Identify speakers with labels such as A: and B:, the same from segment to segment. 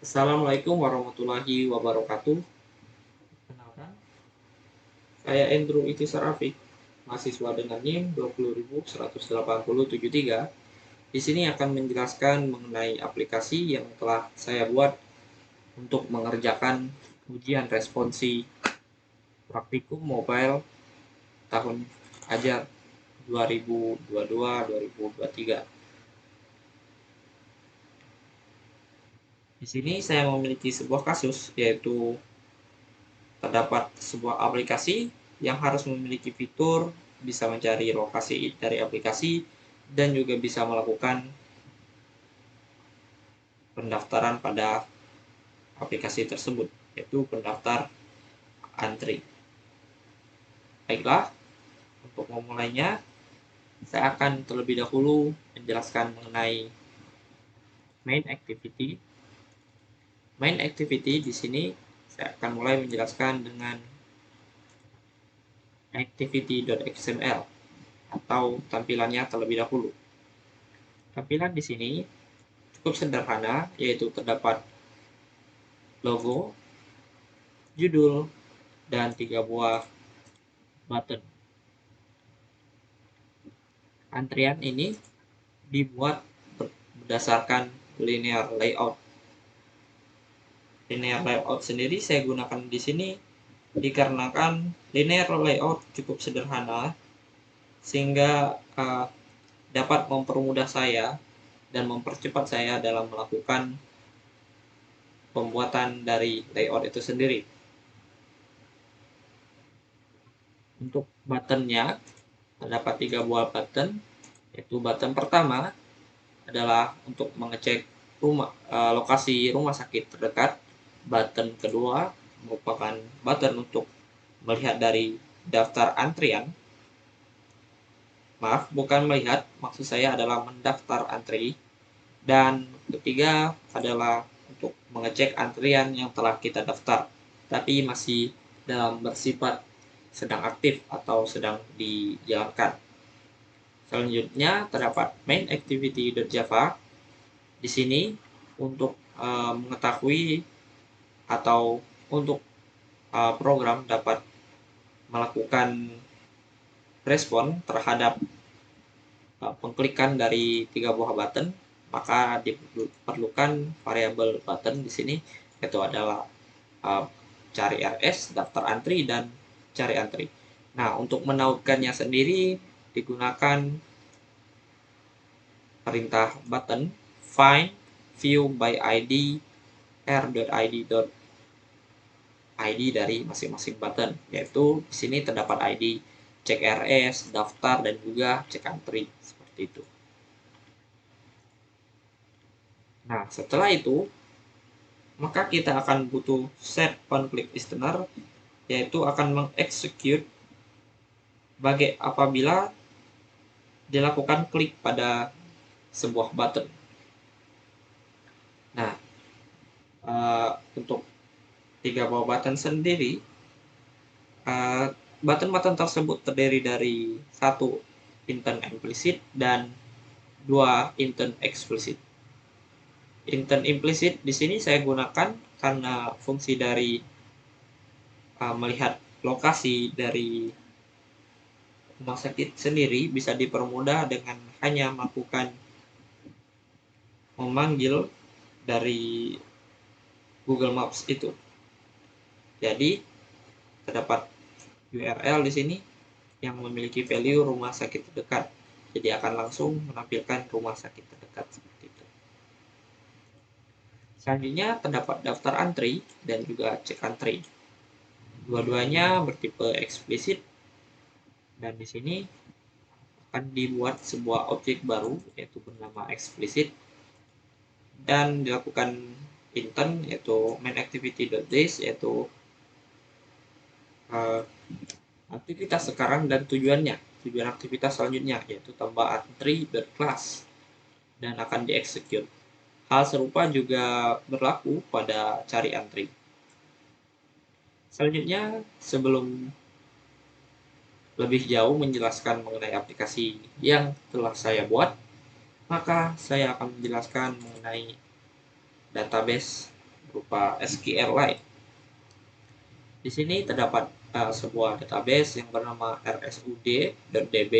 A: Assalamualaikum warahmatullahi wabarakatuh. Kenalkan, saya Andrew Itisar Afik, mahasiswa dengan NIM 20.18073. Di sini akan menjelaskan mengenai aplikasi yang telah saya buat untuk mengerjakan ujian responsi praktikum mobile tahun ajar 2022-2023. Di sini saya memiliki sebuah kasus, yaitu terdapat sebuah aplikasi yang harus memiliki fitur bisa mencari lokasi dari aplikasi dan juga bisa melakukan pendaftaran pada aplikasi tersebut, yaitu pendaftar antri. Baiklah, untuk memulainya, saya akan terlebih dahulu menjelaskan mengenai main activity. Main activity di sini saya akan mulai menjelaskan dengan activity.xml atau tampilannya terlebih dahulu. Tampilan di sini cukup sederhana, yaitu terdapat logo, judul, dan 3 buah button. Antrian ini dibuat berdasarkan linear layout. Linear layout sendiri saya gunakan di sini dikarenakan linear layout cukup sederhana sehingga dapat mempermudah saya dan mempercepat saya dalam melakukan pembuatan dari layout itu sendiri. Untuk buttonnya terdapat 3 buah button, yaitu button pertama adalah untuk mengecek lokasi rumah sakit terdekat. Button kedua merupakan button untuk melihat dari daftar antrian. Maaf, bukan melihat, maksud saya adalah mendaftar antri. Dan ketiga adalah untuk mengecek antrian yang telah kita daftar, tapi masih dalam bersifat sedang aktif atau sedang dijalankan. Selanjutnya terdapat main activity.java. Di sini untuk mengetahui atau untuk program dapat melakukan respon terhadap pengklikan dari 3 buah button, maka diperlukan variabel button di sini, yaitu adalah cari RS, daftar antri, dan cari antri. Nah, untuk menautkannya sendiri digunakan perintah button find view by id r.id dari masing-masing button, yaitu di sini terdapat id cek RS, daftar, dan juga cek antri, seperti itu. Nah, setelah itu maka kita akan butuh set on-click listener, yaitu akan mengexecute apabila dilakukan klik pada sebuah button. Nah, untuk 3 buah button sendiri, button-button tersebut terdiri dari 1 intent implicit dan 2 intent explicit. Intent implicit di sini saya gunakan karena fungsi dari melihat lokasi dari rumah sakit sendiri bisa dipermudah dengan hanya melakukan memanggil dari Google Maps itu. Jadi terdapat URL di sini yang memiliki value rumah sakit terdekat. Jadi akan langsung menampilkan rumah sakit terdekat seperti itu. Selanjutnya terdapat daftar antri dan juga cek antri. Dua-duanya bertipe eksplisit, dan di sini akan dibuat sebuah objek baru yaitu bernama eksplisit dan dilakukan intent yaitu main activity.this, yaitu aktivitas sekarang dan tujuan aktivitas selanjutnya, yaitu tambah antri.class, dan akan dieksekut. Hal serupa juga berlaku pada cari antri. Selanjutnya, sebelum lebih jauh menjelaskan mengenai aplikasi yang telah saya buat, maka saya akan menjelaskan mengenai database berupa SQLite. Di sini terdapat sebuah database yang bernama rsud.db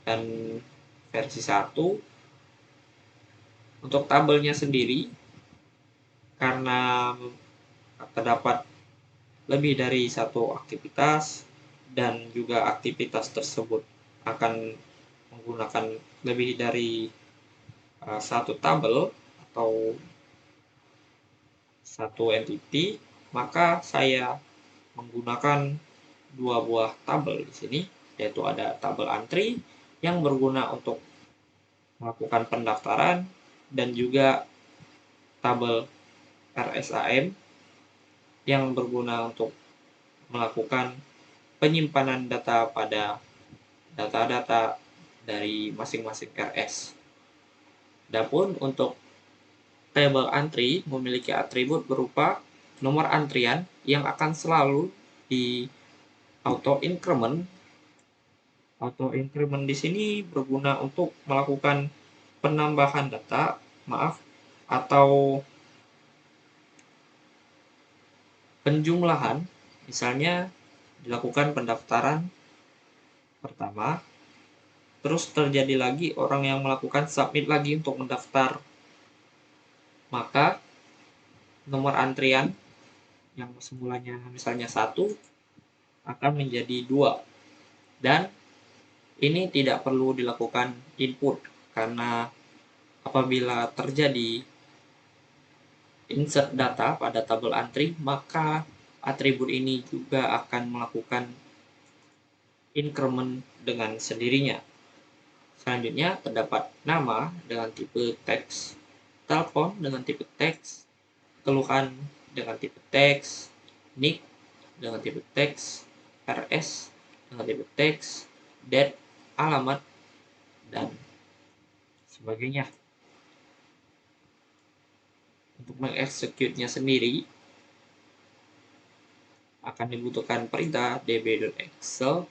A: dan versi 1. Untuk tabelnya sendiri, karena terdapat lebih dari satu aktivitas dan juga aktivitas tersebut akan menggunakan lebih dari satu tabel atau satu entity, maka saya menggunakan dua buah tabel di sini, yaitu ada tabel antri yang berguna untuk melakukan pendaftaran dan juga tabel RSAM yang berguna untuk melakukan penyimpanan data pada data-data dari masing-masing RS. Adapun untuk tabel antri memiliki atribut berupa nomor antrian yang akan selalu di auto increment. Auto increment di sini berguna untuk melakukan penambahan data, atau penjumlahan. Misalnya dilakukan pendaftaran pertama, terus terjadi lagi orang yang melakukan submit lagi untuk mendaftar, maka nomor antrian yang semulanya misalnya 1 akan menjadi 2, dan ini tidak perlu dilakukan input karena apabila terjadi insert data pada tabel antri, maka atribut ini juga akan melakukan increment dengan sendirinya. Selanjutnya terdapat nama dengan tipe teks, telepon dengan tipe teks, keluhan dengan tipe teks, nick dengan tipe teks, RS dengan tipe teks, date, alamat, dan sebagainya. Untuk mengeksekutnya sendiri akan dibutuhkan perintah db.excel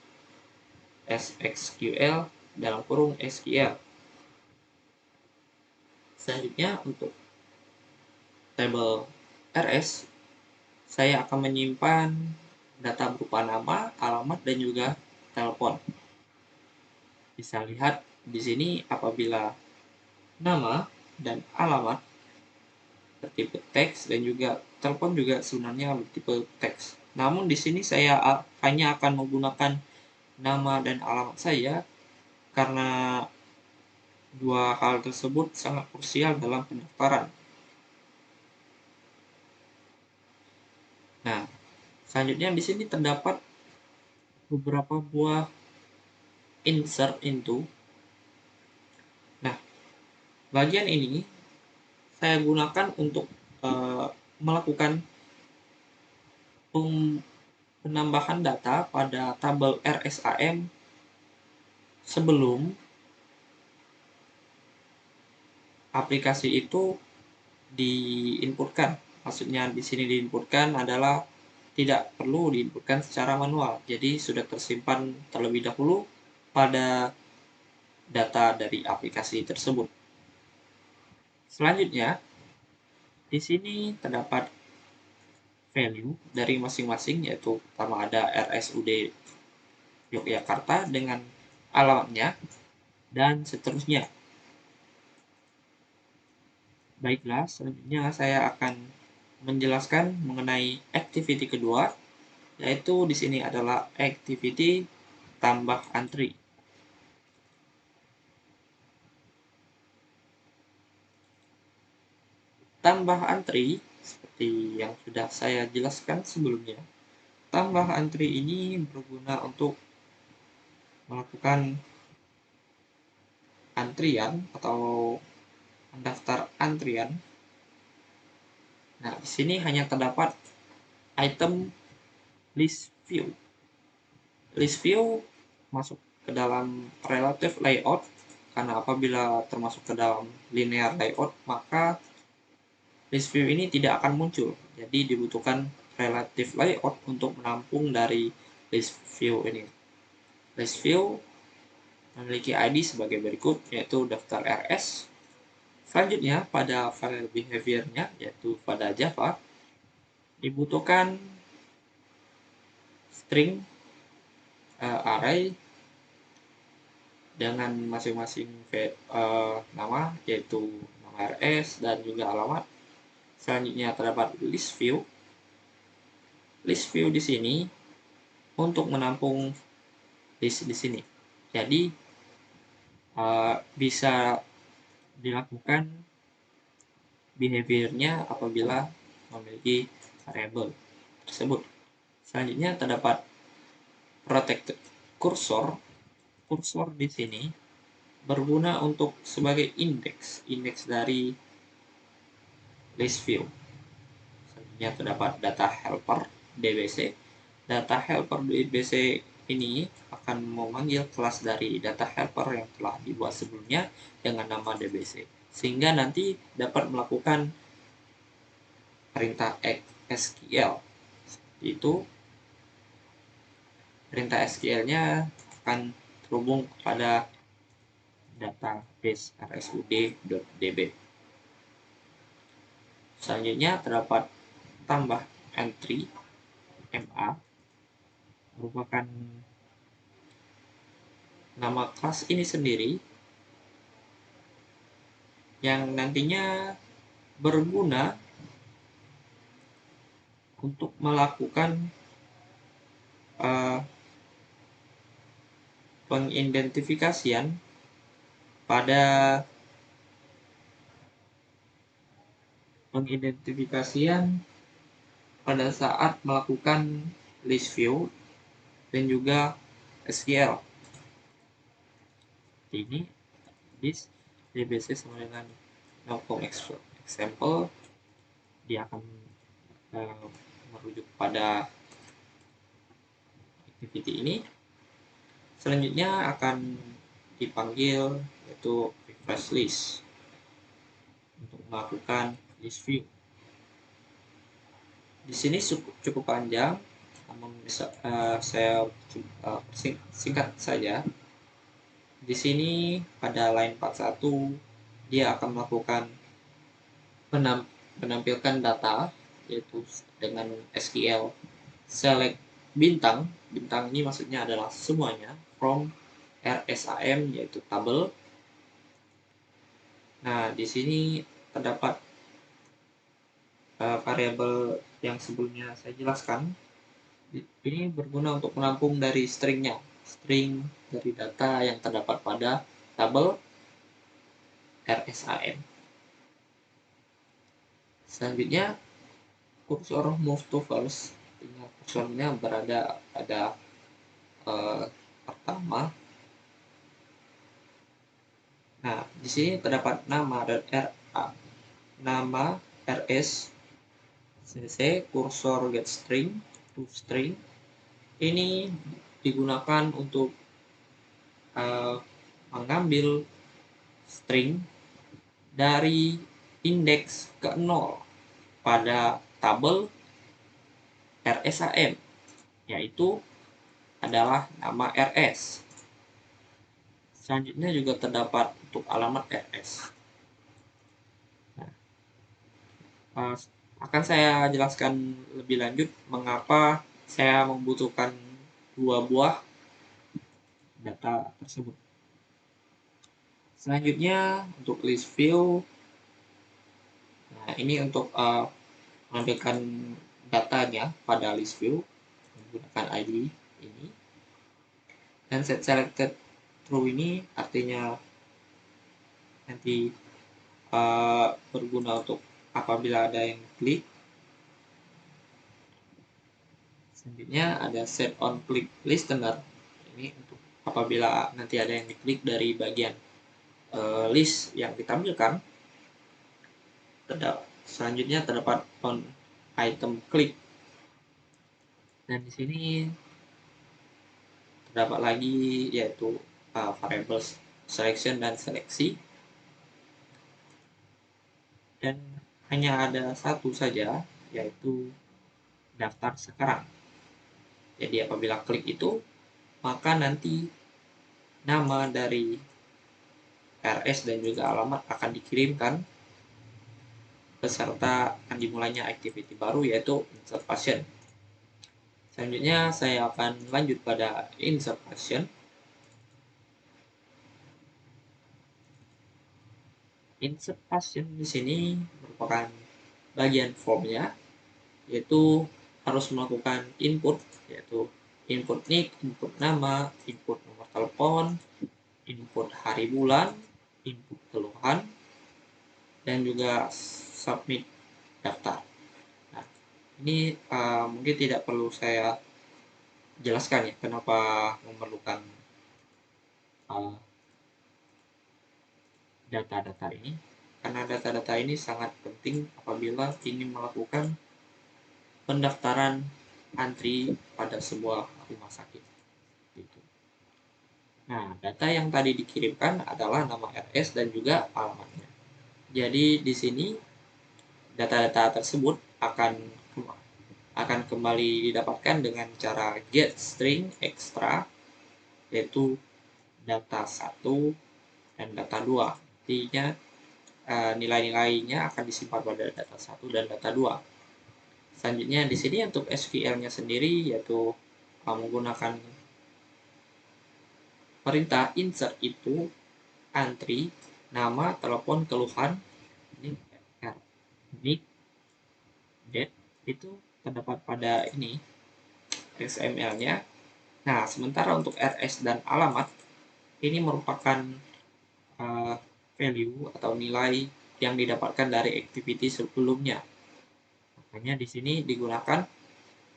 A: sxql (SQL). Selanjutnya untuk tabel RS, saya akan menyimpan data berupa nama, alamat, dan juga telepon. Bisa lihat di sini apabila nama dan alamat bertipe teks dan juga telepon juga sebenarnya bertipe teks. Namun di sini saya hanya akan menggunakan nama dan alamat saya karena dua hal tersebut sangat krusial dalam pendaftaran. Nah, selanjutnya di sini terdapat beberapa buah insert into. Nah, bagian ini saya gunakan untuk melakukan penambahan data pada tabel RSAM sebelum aplikasi itu diinputkan. Maksudnya di sini diinputkan adalah tidak perlu diinputkan secara manual. Jadi sudah tersimpan terlebih dahulu pada data dari aplikasi tersebut. Selanjutnya, di sini terdapat value dari masing-masing, yaitu pertama ada RSUD Yogyakarta dengan alamatnya dan seterusnya. Baiklah, selanjutnya saya akan menjelaskan mengenai activity kedua, yaitu di sini adalah activity tambah antri. Tambah antri seperti yang sudah saya jelaskan sebelumnya. Tambah antri ini berguna untuk melakukan antrian atau mendaftar antrian. Nah, di sini hanya terdapat item list view. List view masuk ke dalam relative layout karena apabila termasuk ke dalam linear layout, maka list view ini tidak akan muncul. Jadi dibutuhkan relative layout untuk menampung dari list view ini. List view memiliki ID sebagai berikut, yaitu daftar RS, Selanjutnya pada file behavior-nya, yaitu pada Java, dibutuhkan string array dengan masing-masing nama, yaitu nama RS dan juga alamat. Selanjutnya terdapat list view. List view di sini untuk menampung list di sini. Jadi bisa dilakukan behavior-nya apabila memiliki variable tersebut. Selanjutnya terdapat protected cursor. Kursor di sini berguna untuk sebagai indeks dari list view. Selanjutnya terdapat data helper DBC. Data helper DBC ini akan memanggil kelas dari data helper yang telah dibuat sebelumnya dengan nama DBC, sehingga nanti dapat melakukan perintah SQL. Itu perintah SQL-nya akan terhubung kepada database rsud.db. Selanjutnya terdapat tambah entry MA, merupakan nama kelas ini sendiri yang nantinya berguna untuk melakukan pengidentifikasian pada saat melakukan list view dan juga SQL. Ini list DBC sama dengan no.com example, dia akan merujuk pada activity ini. Selanjutnya akan dipanggil yaitu refresh list untuk melakukan list view. Di sini cukup panjang, namun bisa saya singkat saja. Di sini pada line 41 dia akan melakukan menampilkan data, yaitu dengan SQL select bintang. Bintang ini maksudnya adalah semuanya from RSAM, yaitu tabel. Nah, di sini terdapat variabel yang sebelumnya saya jelaskan. Ini berguna untuk menampung dari string dari data yang terdapat pada tabel RSAM. Selanjutnya kursor move to first. Kursornya berada pada pertama. Nah, di sini terdapat nama dan RA. Nama RS CC kursor get string to string. Ini digunakan untuk mengambil string dari indeks ke 0 pada tabel RSAM, yaitu adalah nama RS. Selanjutnya juga terdapat untuk alamat RS. Nah, akan saya jelaskan lebih lanjut mengapa saya membutuhkan dua buah data tersebut. Selanjutnya untuk list view. Nah, ini untuk menampilkan datanya pada list view menggunakan ID ini. Dan set selected true ini artinya nanti berguna untuk apabila ada yang klik. Selanjutnya ada set on click listener, ini untuk apabila nanti ada yang diklik dari bagian list yang ditampilkan. Selanjutnya terdapat on item click, dan di sini terdapat lagi yaitu variables selection dan seleksi, dan hanya ada satu saja yaitu daftar sekarang. Jadi apabila klik itu, maka nanti nama dari RS dan juga alamat akan dikirimkan beserta akan dimulainya activity baru, yaitu insert patient. Selanjutnya saya akan lanjut pada insert patient. Insert patient di sini merupakan bagian formnya, yaitu harus melakukan input, yaitu input nick, input nama, input nomor telepon, input hari bulan, input keluhan, dan juga submit daftar. Nah, ini mungkin tidak perlu saya jelaskan ya kenapa memerlukan data-data ini, karena data-data ini sangat penting apabila ingin melakukan pendaftaran antri pada sebuah rumah sakit. Gitu. Nah, data yang tadi dikirimkan adalah nama RS dan juga alamatnya. Jadi di sini data-data tersebut akan kembali didapatkan dengan cara get string extra, yaitu data 1 dan data 2. Artinya nilai-nilainya akan disimpan pada data 1 dan data 2. Selanjutnya di sini untuk SQL-nya sendiri yaitu menggunakan perintah insert itu antri, nama, telepon, keluhan, ini nick, date itu terdapat pada ini XML-nya. Nah, sementara untuk RS dan alamat ini merupakan value atau nilai yang didapatkan dari activity sebelumnya. Makanya di sini digunakan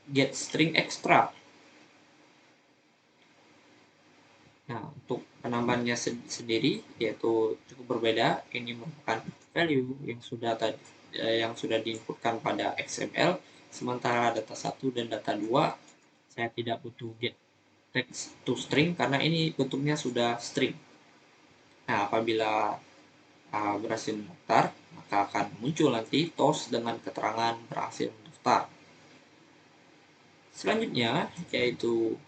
A: get string extra. Nah, untuk penambahannya sendiri yaitu cukup berbeda. Ini merupakan value yang sudah diinputkan pada XML, sementara data 1 dan data 2 saya tidak butuh get text to string karena ini bentuknya sudah string. Nah, apabila berhasil mendaftar, maka akan muncul nanti TOS dengan keterangan berhasil mendaftar. Selanjutnya yaitu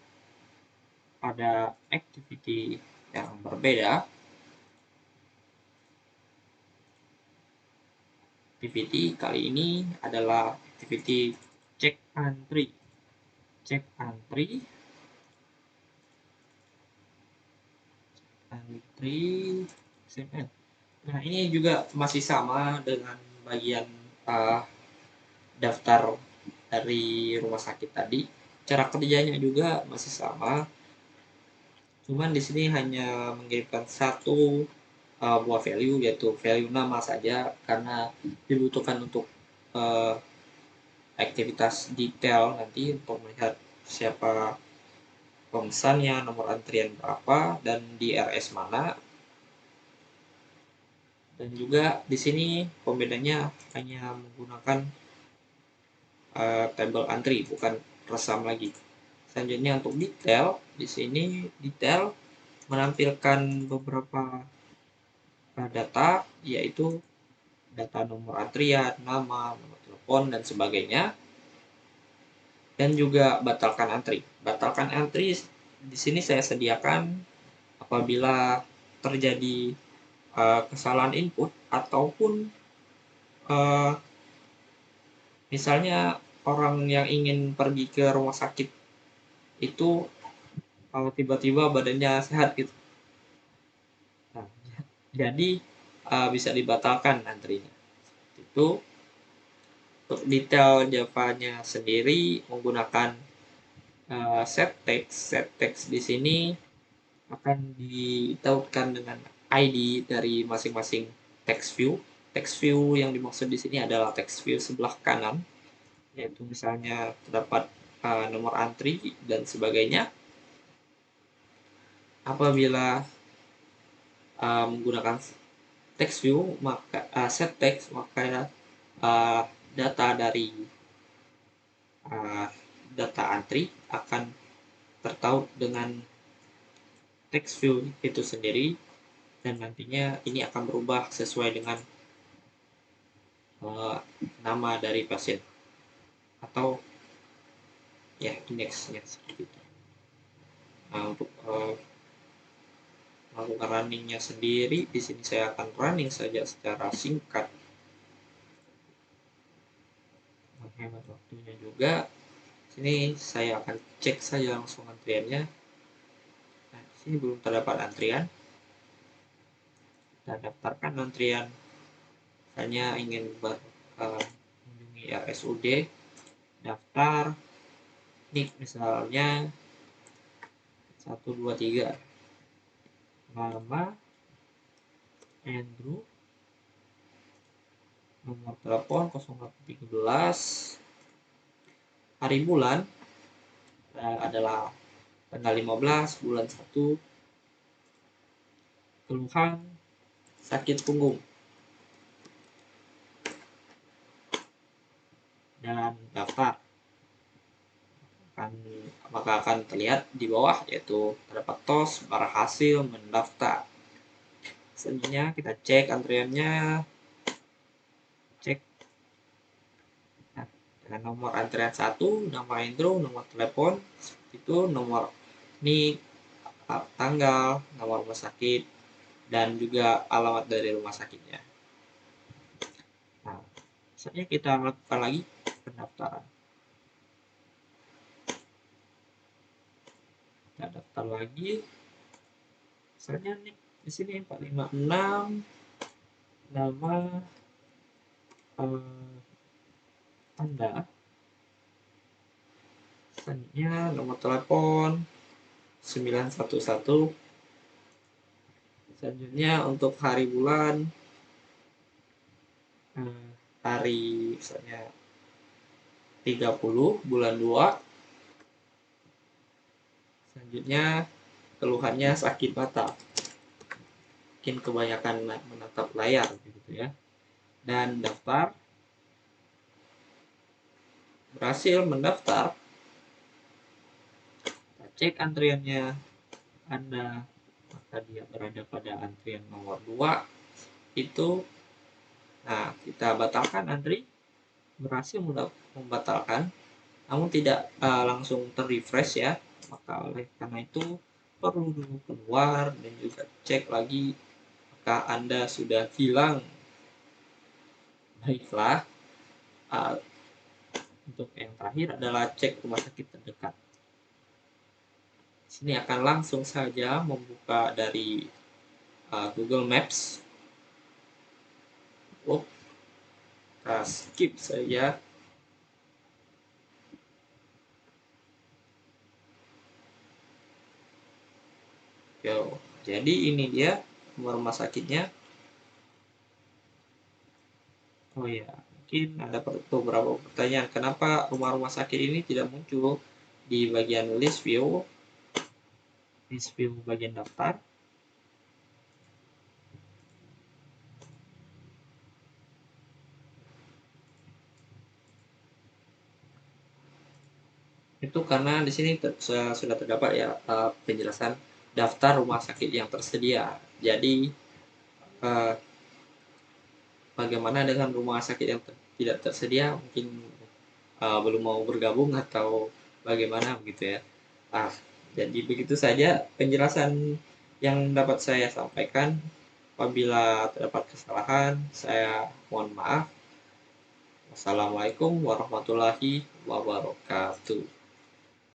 A: pada activity yang berbeda. Activity kali ini adalah activity check antri. Check antri XML. Nah, ini juga masih sama dengan bagian daftar dari rumah sakit tadi. Cara kerjanya juga masih sama. Cuman di sini hanya mengirimkan satu buah value, yaitu value nama saja, karena dibutuhkan untuk aktivitas detail nanti untuk melihat siapa pemesannya, nomor antrian berapa, dan di RS mana. Dan juga di sini pembedanya hanya menggunakan tabel antri, bukan resam lagi. Selanjutnya untuk detail, di sini detail menampilkan beberapa data, yaitu data nomor antrian, nama, nomor telepon, dan sebagainya. Dan juga batalkan antri. Batalkan antri di sini saya sediakan apabila terjadi kesalahan input ataupun misalnya orang yang ingin pergi ke rumah sakit itu tiba-tiba badannya sehat gitu. Nah, jadi bisa dibatalkan antrinya. Itu untuk detail Java-nya sendiri menggunakan set text di sini akan ditautkan dengan ID dari masing-masing text view. Text view yang dimaksud di sini adalah text view sebelah kanan, yaitu misalnya terdapat nomor antri dan sebagainya. Apabila menggunakan text view maka set text, maka data dari data antri akan tertaut dengan text view itu sendiri, dan nantinya ini akan berubah sesuai dengan nama dari pasien atau ya indeksnya seperti itu. Nah, untuk melakukan runningnya sendiri. Di sini saya akan running saja secara singkat, menghemat waktunya juga. Sini saya akan cek saja langsung antriannya. Nah, di sini belum terdapat antrian. Kita daftarkan antrian. Hanya ingin mengunjungi RSUD, daftar, nik misalnya 123, nama Andrew, nomor telepon 0813, hari bulan adalah tanggal 15 bulan 1, keluhan sakit punggung, dan daftar. Maka akan terlihat di bawah yaitu terdapat tos berhasil mendaftar. Selanjutnya kita cek antriannya, cek dengan nomor antrian 1, nama Andrew, nomor telepon, itu nomor nik, tanggal, nomor rumah sakit, dan juga alamat dari rumah sakitnya. Nah, selanjutnya kita lakukan lagi pendaftaran. Kita daftar lagi. Misalnya nih di sini 456, nama Anda, selanjutnya nomor telepon 911, selanjutnya untuk hari bulan hari misalnya 30 bulan 2, selanjutnya keluhannya sakit mata, mungkin kebanyakan menatap layar begitu ya, dan daftar. Berhasil mendaftar. Kita cek antriannya Anda, maka dia berada pada antrian nomor 2 itu. Nah, kita batalkan antri, berhasil membatalkan, namun tidak langsung terrefresh ya. Maka oleh karena itu perlu dulu keluar dan juga cek lagi apakah Anda sudah hilang. Baiklah, untuk yang terakhir adalah cek rumah sakit terdekat. Sini akan langsung saja membuka dari Google Maps. Kita skip saja. Yo, jadi ini dia rumah sakitnya. Oh ya, mungkin ada beberapa pertanyaan. Kenapa rumah-rumah sakit ini tidak muncul di bagian list view bagian daftar? Itu karena di sini sudah terdapat ya penjelasan daftar rumah sakit yang tersedia. Jadi bagaimana dengan rumah sakit yang tidak tersedia, mungkin belum mau bergabung atau bagaimana begitu ya. Jadi begitu saja penjelasan yang dapat saya sampaikan. Apabila terdapat kesalahan, saya mohon maaf. Wassalamualaikum warahmatullahi wabarakatuh.